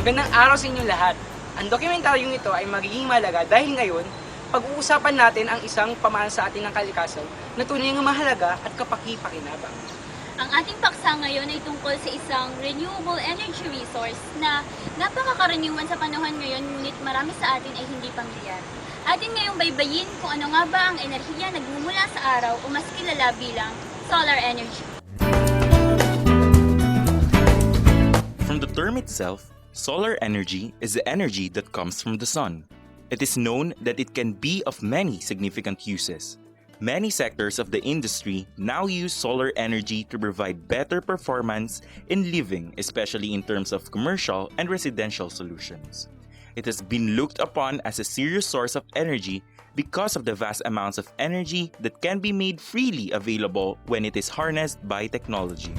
Magandang araw sa inyo lahat. Ang dokumentaryong ito ay magiging mahalaga dahil ngayon, pag-uusapan natin ang isang pamaan sa atin ng kalikasan na tunay ng mahalaga at kapaki-pakinabang. Ang ating paksa ngayon ay tungkol sa isang renewable energy resource na napakakaraniwan sa panahon ngayon ngunit marami sa atin ay hindi pamilyar. Atin ngayong baybayin kung ano nga ba ang enerhiya nagmumula sa araw o mas kilala bilang solar energy. From the term itself, solar energy is the energy that comes from the sun. It is known that it can be of many significant uses. Many sectors of the industry now use solar energy to provide better performance in living, especially in terms of commercial and residential solutions. It has been looked upon as a serious source of energy because of the vast amounts of energy that can be made freely available when it is harnessed by technology.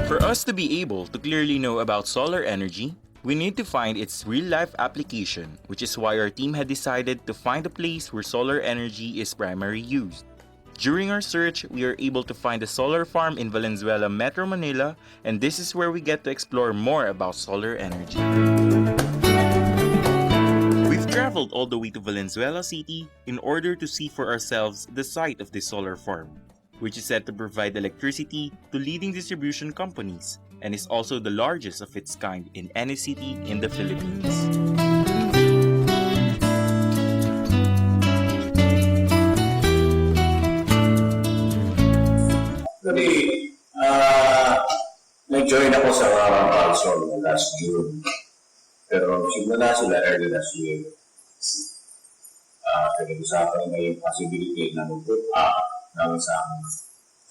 For us to be able to clearly know about solar energy, we need to find its real-life application, which is why our team had decided to find a place where solar energy is primarily used. During our search, we are able to find a solar farm in Valenzuela, Metro Manila, and this is where we get to explore more about solar energy. We've traveled all the way to Valenzuela City in order to see for ourselves the site of this solar farm, which is said to provide electricity to leading distribution companies and is also the largest of its kind in any city in the Philippines. Actually, nag-join ako sa Balsol last June. Pero simula sila early last year. Pinag-usapan na yung possibility na mag-put up ng isang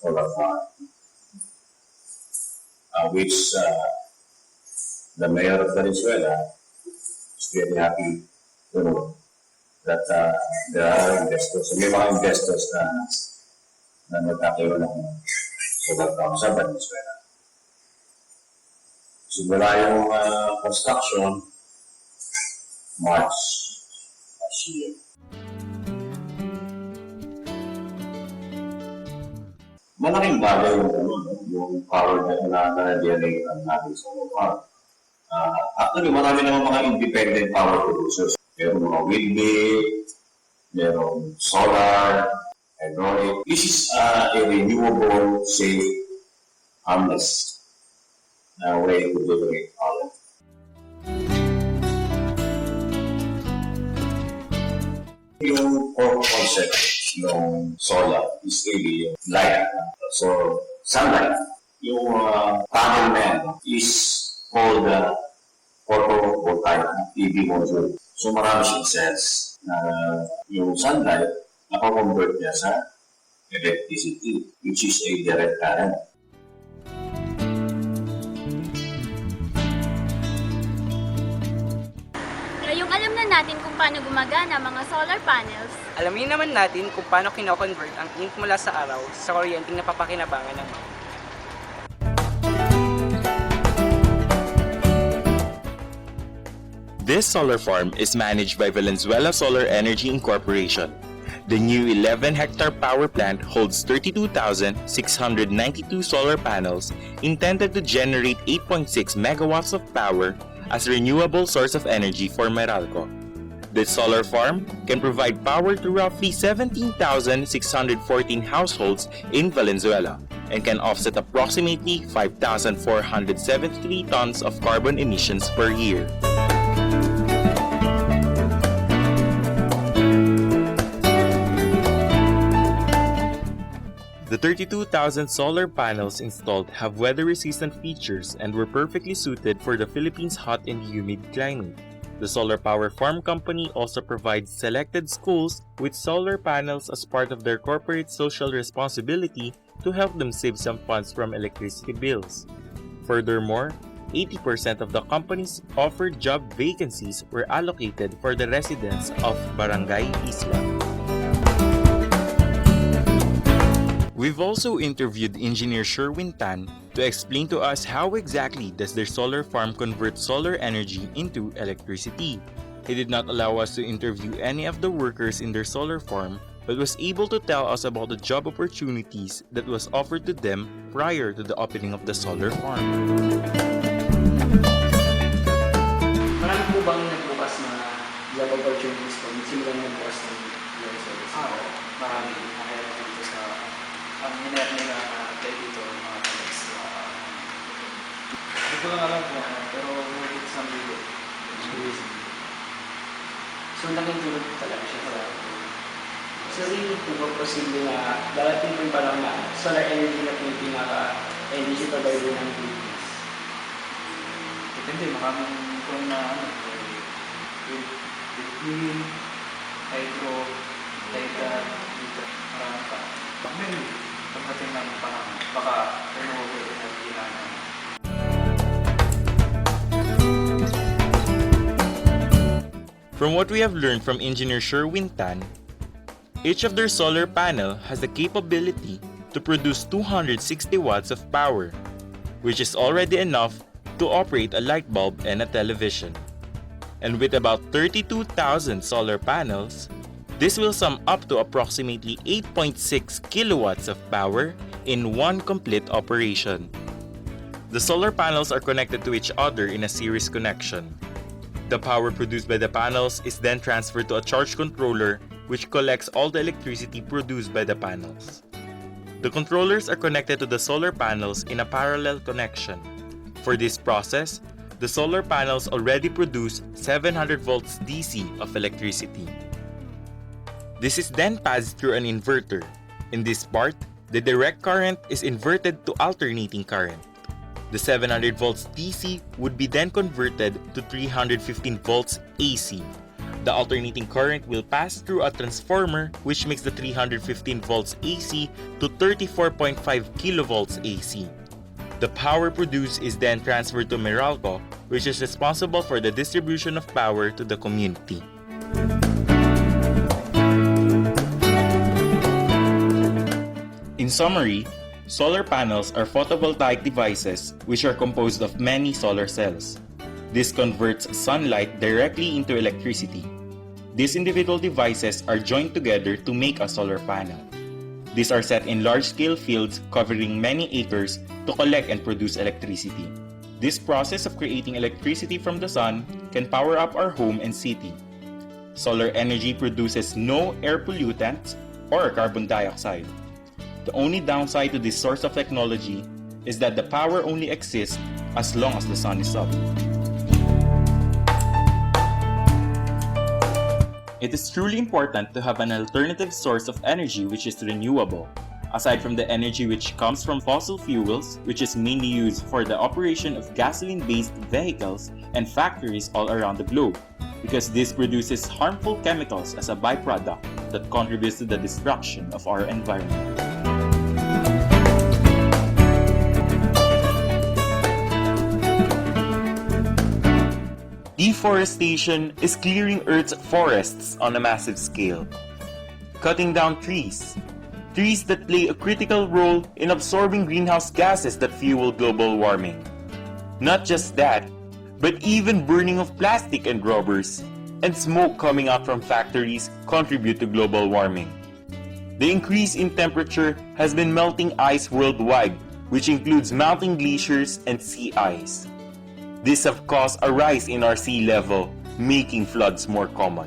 solar farm. Which the mayor of Venezuela is very happy to know that there are investors, may mga investors na nagtatayo ng solar farm sa Venezuela. Simula yung construction, March last year. Malaking bagay yung power na na-generate natin sa farm. Actually, marami naman mga independent power producers. Meron mga windmill, meron solar, hydraulic. This is a renewable, safe, harmless way to generate power. Yung core concept ng solar is really light. So, sunlight. Yung panel na yan is called photovoltaic PV module. So, marami siyang cells na yung sunlight nakakonvert niya sa electricity, which is a direct current. Ngayong alam na natin kung paano gumagana ang mga solar panels, Alamin naman natin kung paano kino-convert ang init mula sa araw sa kuryenteng napapakinabangan ng mga. This solar farm is managed by Valenzuela Solar Energy Incorporation. The new 11-hectare power plant holds 32,692 solar panels intended to generate 8.6 megawatts of power as a renewable source of energy for Meralco. This solar farm can provide power to roughly 17,614 households in Valenzuela and can offset approximately 5,473 tons of carbon emissions per year. The 32,000 solar panels installed have weather-resistant features and were perfectly suited for the Philippines' hot and humid climate. The Solar Power Farm Company also provides selected schools with solar panels as part of their corporate social responsibility to help them save some funds from electricity bills. Furthermore, 80% of the company's offered job vacancies were allocated for the residents of Barangay Isla. We've also interviewed Engineer Sherwin Tan to explain to us how exactly does their solar farm convert solar energy into electricity. He did not allow us to interview any of the workers in their solar farm, but was able to tell us about the job opportunities that was offered to them prior to the opening of the solar farm. Marami po bang nagbukas na job opportunities po? Simulan nagbukas ng service? Oo, marami nakaya dito sa ang hinayat nila na apply dito ng mga colleagues. Hindi ko lang alam kung ano, pero worth it sa video. So, naging tulog po talaga siya sa So, really po ba posible na darating po yung parang na solar energy na po yung pinaka-energy provider ng Philippines? Depende, maraming kung na ano, wind, hydro, tidal, dito, marami pa. Pag may pagdating ng panahon, baka renewable energy na ano. From what we have learned from Engineer Sherwin Tan, each of their solar panel has the capability to produce 260 watts of power, which is already enough to operate a light bulb and a television. And with about 32,000 solar panels, this will sum up to approximately 8.6 kilowatts of power in one complete operation. The solar panels are connected to each other in a series connection. The power produced by the panels is then transferred to a charge controller which collects all the electricity produced by the panels. The controllers are connected to the solar panels in a parallel connection. For this process, the solar panels already produce 700 volts DC of electricity. This is then passed through an inverter. In this part, the direct current is inverted to alternating current. The 700 volts DC would be then converted to 315 volts AC. The alternating current will pass through a transformer which makes the 315 volts AC to 34.5 kilovolts AC. The power produced is then transferred to Meralco, which is responsible for the distribution of power to the community. In summary, solar panels are photovoltaic devices which are composed of many solar cells. This converts sunlight directly into electricity. These individual devices are joined together to make a solar panel. These are set in large-scale fields covering many acres to collect and produce electricity. This process of creating electricity from the sun can power up our home and city. Solar energy produces no air pollutants or carbon dioxide. The only downside to this source of technology is that the power only exists as long as the sun is up. It is truly important to have an alternative source of energy which is renewable, aside from the energy which comes from fossil fuels, which is mainly used for the operation of gasoline-based vehicles and factories all around the globe, because this produces harmful chemicals as a byproduct that contributes to the destruction of our environment. Deforestation is clearing Earth's forests on a massive scale. Cutting down trees that play a critical role in absorbing greenhouse gases that fuel global warming. Not just that, but even burning of plastic and rubbers and smoke coming out from factories contribute to global warming. The increase in temperature has been melting ice worldwide, which includes mountain glaciers and sea ice. These have caused a rise in our sea level, making floods more common.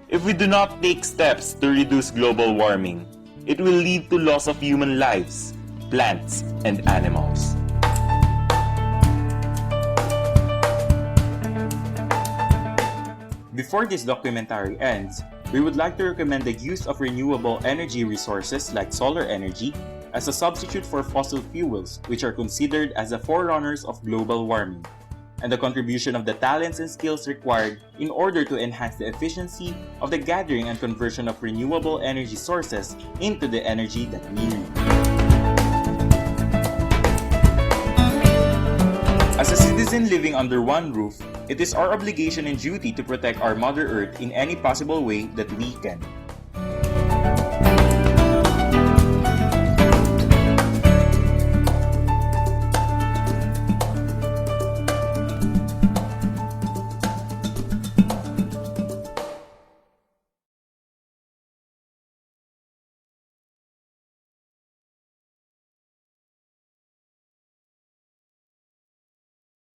If we do not take steps to reduce global warming, it will lead to loss of human lives, plants, and animals. Before this documentary ends, we would like to recommend the use of renewable energy resources like solar energy as a substitute for fossil fuels, which are considered as the forerunners of global warming, and the contribution of the talents and skills required in order to enhance the efficiency of the gathering and conversion of renewable energy sources into the energy that we need. As a citizen living under one roof, it is our obligation and duty to protect our Mother Earth in any possible way that we can.